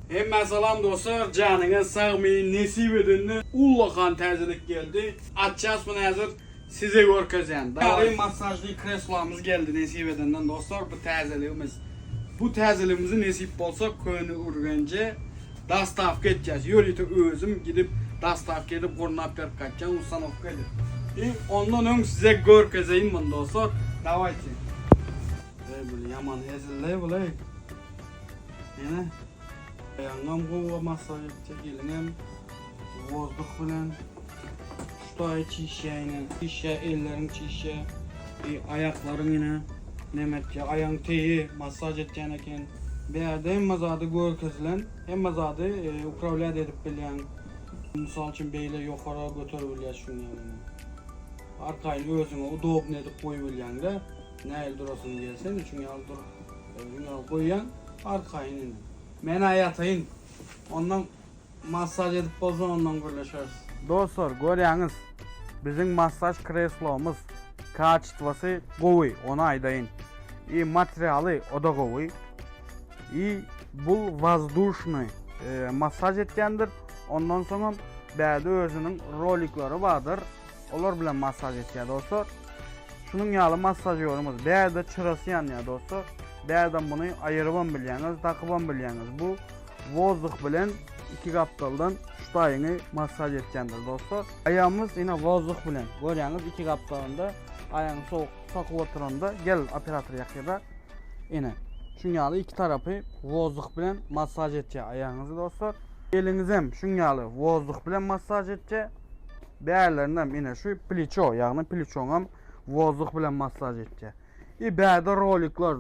Hemen salam dostlar, canına sağmayın, nesip edenine ullakan təzəlik geldi. Açacağız bunu hazır size görkezən. Yarın masajlı kreslamız geldi nesip edenden dostlar. Bu təzəliğimizi nesip olsa köyünü urgence dastavka edeceğiz. Yörüyte özüm gidip dastavka edip kornap verip kaçacağım, ustanovka edip. Ondan ön size görkezeyim bunu dostlar. Davayçı. Böyle yaman ezildi böyle. Yine. Ayağım kova masaj edecek, elim vozduk bilen şutayı çişe, ellerin çişe, ayakların yine nemetçe, ayağın teyi masaj edeceğin eken. Bir yerde hem mazadı görkezilen, hem mazadı upravlat edip bilen. Misal için beyle yukarı götürübilýär şunu yani. Arkayını özüne udobun edip koyubilýän de, näil durasın gelsen, çünkü aldır, koyuyan arkayını. Men ayatayın. Ondan masaj edip bozun ondan görüşürüz. Dostlar görüyorsunuz. Bizim masaj kreslomuz kачествосы gowy, onu aydayın. Materyali o da gowy. Bu воздушный masaj etkendir. Ondan sonra bäde özünün rolikleri vardır. Olar bilen masaj etken dostlar. Şunun yalı masajyorumuz bäde çırasıyan ya dostlar. Bäden bunu ayırıban bilyaniz, takıban bilyaniz. Bu vozduk bilen iki kaptaldan şutayını masaj etkendir dostlar. Ayağımız yine vozduk bilen. Görüyorsunuz iki kaptalında ayağını sokup oturanda gel operatör yakıda yine. Şunyalı iki tarafı vozduk bilen masaj edecek ayağınızı dostlar. Eliniz hem şunyalı vozduk bilen masaj edecek. Değerlerinden yine şu pliço yani pliçonam vozduk bilen masaj edecek. Bäde rolikler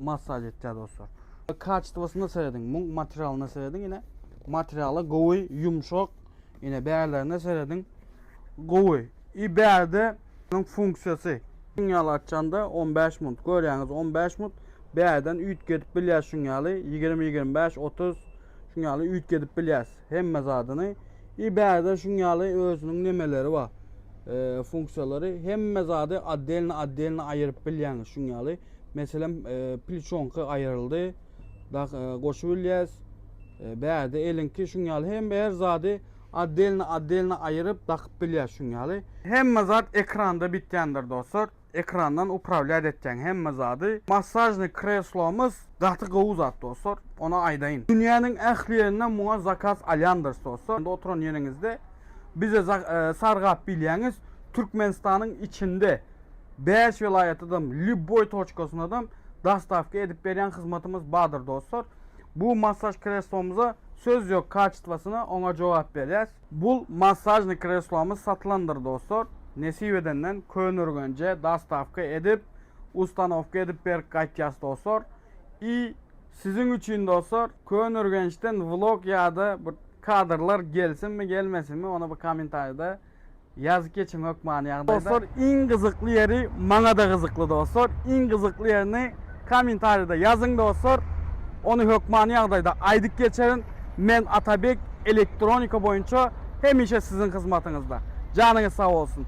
masaj edeceğiz dostlar. Kачествосunu seyredin, bu materyalını seyredin yine. Materyali gowy, yumşak. Yine değerlerine seyredin. Gowy. Bäde funksiyası. Şunyalı açanda 15 minut. Görüyorsunuz 15 minut. Bäden üyt gedip bilýär şunyalı 20-25 30 şunyalı üyt gedip bilýär. Hemme zadını. Bäde şunyalı özünün nemeleri var. Funksiyaları hemme zadı addelini ayırıp bilýär şunyalı. Mesela pliçonka ayrıldı. Da koşubilyas. Bäde elinki şunyalı hem her zadı addelini ayırıp takıp bilýär şunyalı. Hemme zat ekranda bitkendir dostlar. Ekrandan upravlat etken hemme zadı. Masajlı kreslomuz datı gowy zat dostlar. Ona aydayın. Dünyanın ähli yerinden buna zakaz alyandır dostlar. Oturan yerinizde bize sargap bilýäňiz Türkmenistan'ın içinde 5 vilayetten Lübboy toçkasından dastavka edip berýän hizmetimiz bardır dostlar. Bu masaj kreslomuza söz yok kачествосына ona cevap berýäs. Bu masajlı kreslomuz satılandır dostlar. Nesip edenden könürgönce dastavka edip ustanovka edip berip gaýtýas dostlar. Sizin için dostlar könürgençten vlog ya da kadrlar gelsin mi gelmesin mi onu bir komentarda yazık geçin hökmany ýagdaýda. Dostlar iň gyzykly yeri maňa da gyzykly dostlar. Iň gyzykly yerini komentarda yazın dostlar. Onu hökmany ýagdaýda aýdyp geçerin. Men Atabek elektronika boýunça hemişe sizin hizmetinizde. Canınız sağ olsun.